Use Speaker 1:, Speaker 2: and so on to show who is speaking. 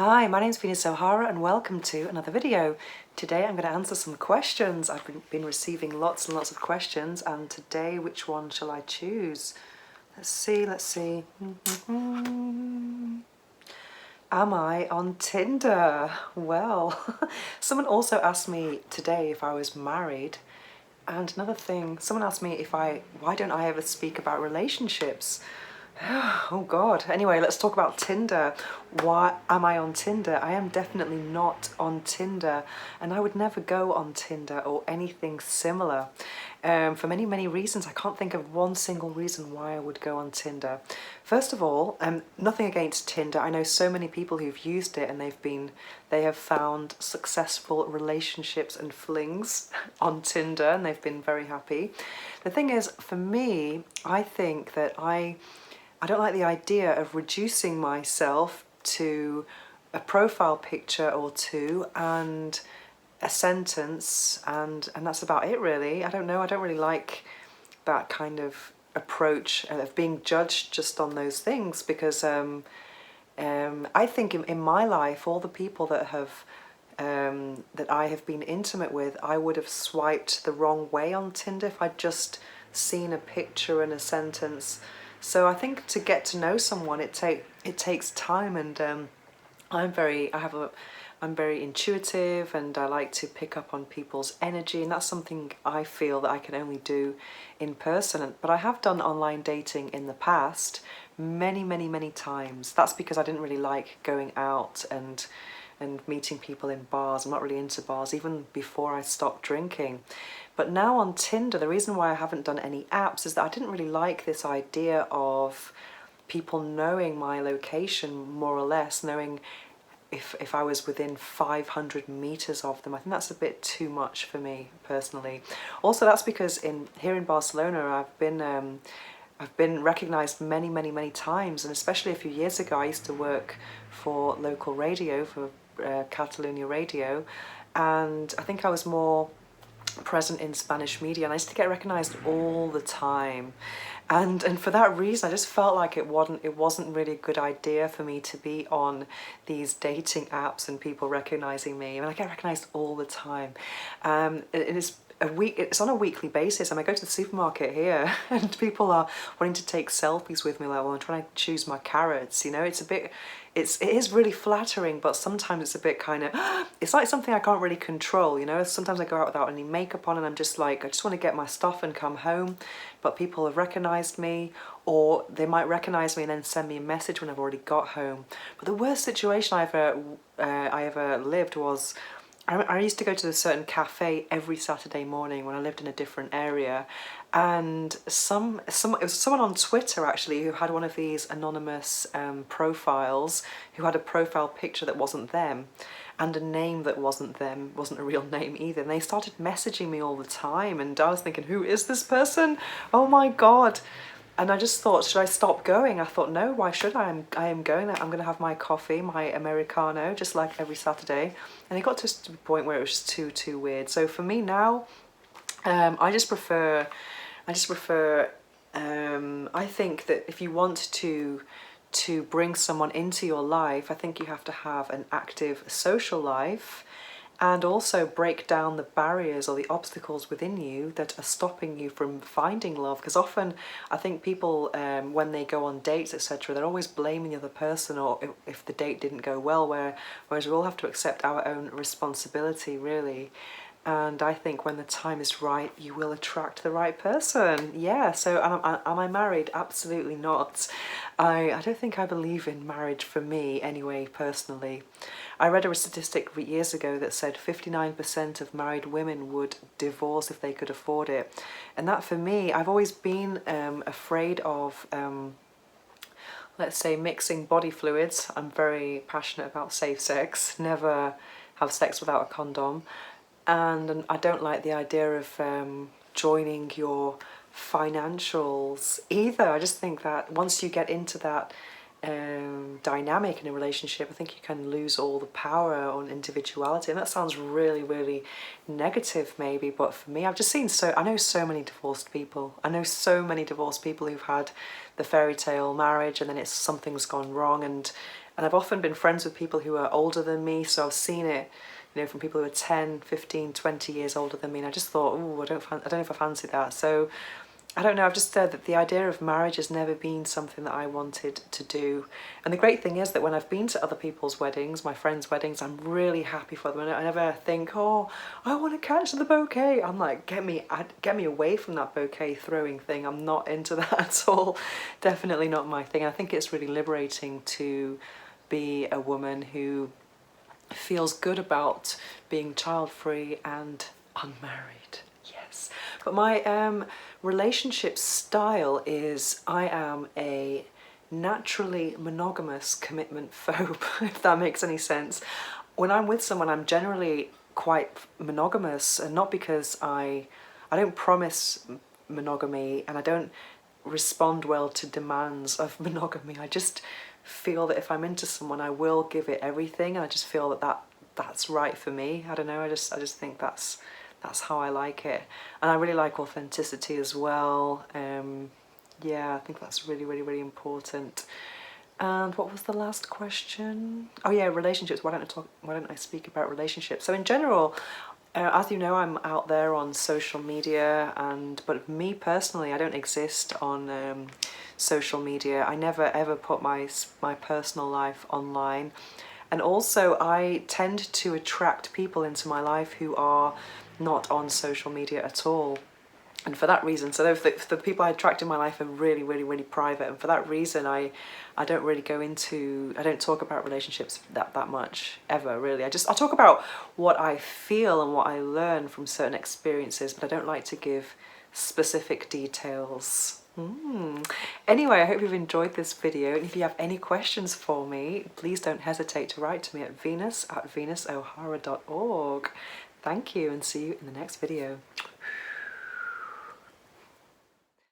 Speaker 1: Hi, my name's Venus O'Hara and welcome to another video. Today I'm going to answer some questions. I've been receiving lots and lots of questions, and today which one shall I choose? Let's see. Am I on Tinder? Well, someone also asked me today if I was married. And another thing, someone asked me why don't I ever speak about relationships? Oh God. Anyway, let's talk about Tinder. Why am I on Tinder? I am definitely not on Tinder, and I would never go on Tinder or anything similar. For many, many reasons. I can't think of one single reason why I would go on Tinder. First of all, nothing against Tinder. I know so many people who've used it and they have found successful relationships and flings on Tinder, and they've been very happy. The thing is, for me, I think that I don't like the idea of reducing myself to a profile picture or two and a sentence, and that's about it really. I don't know, I don't really like that kind of approach of being judged just on those things, because I think in my life, all the people that I have been intimate with, I would have swiped the wrong way on Tinder if I'd just seen a picture and a sentence. So I think to get to know someone, it takes time, and I'm very intuitive, and I like to pick up on people's energy, and that's something I feel that I can only do in person. But I have done online dating in the past many times. That's because I didn't really like going out and meeting people in bars. I'm not really into bars, even before I stopped drinking. But now on Tinder, the reason why I haven't done any apps is that I didn't really like this idea of people knowing my location, more or less, knowing if I was within 500 meters of them. I think that's a bit too much for me personally. Also, that's because here in Barcelona, I've been recognised many times, and especially a few years ago, I used to work for local radio, for Catalonia Radio, and I think I was more present in Spanish media, and I used to get recognised all the time, and for that reason I just felt like it wasn't really a good idea for me to be on these dating apps and people recognising me. I mean, I get recognised all the time. It's on a weekly basis, and I go to the supermarket here and people are wanting to take selfies with me, like, well, I'm trying to choose my carrots, you know. It is really flattering, but sometimes it's a bit kind of, it's like something I can't really control, you know. Sometimes I go out without any makeup on and I'm just like, I just want to get my stuff and come home, but people have recognised me, or they might recognise me and then send me a message when I've already got home. But the worst situation I ever lived was, I used to go to a certain cafe every Saturday morning when I lived in a different area, and it was someone on Twitter actually who had one of these anonymous profiles, who had a profile picture that wasn't them, and a name that wasn't them, wasn't a real name either. And they started messaging me all the time, and I was thinking, who is this person? Oh my God. And I just thought, should I stop going? I thought, no, why should I? I am going. I'm going to have my coffee, my Americano, just like every Saturday. And it got to a point where it was just too weird. So for me now, I just prefer, I think that if you want to bring someone into your life, I think you have to have an active social life, and also break down the barriers or the obstacles within you that are stopping you from finding love. Because often I think people, when they go on dates, etc., they're always blaming the other person, or if the date didn't go well, whereas we all have to accept our own responsibility, really. And I think when the time is right, you will attract the right person. Yeah, so am I married? Absolutely not. I don't think I believe in marriage, for me anyway, personally. I read a statistic years ago that said 59% of married women would divorce if they could afford it. And that, for me, I've always been afraid of, let's say, mixing body fluids. I'm very passionate about safe sex, never have sex without a condom. And I don't like the idea of joining your financials either. I just think that once you get into that dynamic in a relationship, I think you can lose all the power on individuality. And that sounds really negative maybe, but for me, I know so many divorced people. I know so many divorced people who've had the fairy tale marriage and then something's gone wrong, and And I've often been friends with people who are older than me, so I've seen it, you know, from people who are 10, 15, 20 years older than me, and I just thought, oh, I don't know if I fancy that. So I don't know, I've just said that the idea of marriage has never been something that I wanted to do. And the great thing is that when I've been to other people's weddings, my friends' weddings, I'm really happy for them. And I never think, oh, I want to catch the bouquet. I'm like, get me away from that bouquet throwing thing. I'm not into that at all. Definitely not my thing. I think it's really liberating to be a woman who feels good about being child-free and unmarried. Yes. But my relationship style is I am a naturally monogamous commitment phobe, if that makes any sense. When I'm with someone, I'm generally quite monogamous, and not because I don't promise monogamy, and I don't respond well to demands of monogamy. I just feel that if I'm into someone, I will give it everything, and I just feel that that's right for me. I don't know, I just think that's how I like it. And I really like authenticity as well. Yeah, I think that's really, really, really important. And what was the last question? Oh yeah, relationships. Why don't I speak about relationships? So in general, as you know, I'm out there on social media, but me personally, I don't exist on social media. I never ever put my personal life online. And also I tend to attract people into my life who are not on social media at all. And for that reason, so the people I attract in my life are really, really, really private. And for that reason, I don't really I don't talk about relationships that much, ever, really. I talk about what I feel and what I learn from certain experiences, but I don't like to give specific details. Anyway, I hope you've enjoyed this video, and if you have any questions for me, please don't hesitate to write to me at venus@venusohara.org. Thank you, and see you in the next video.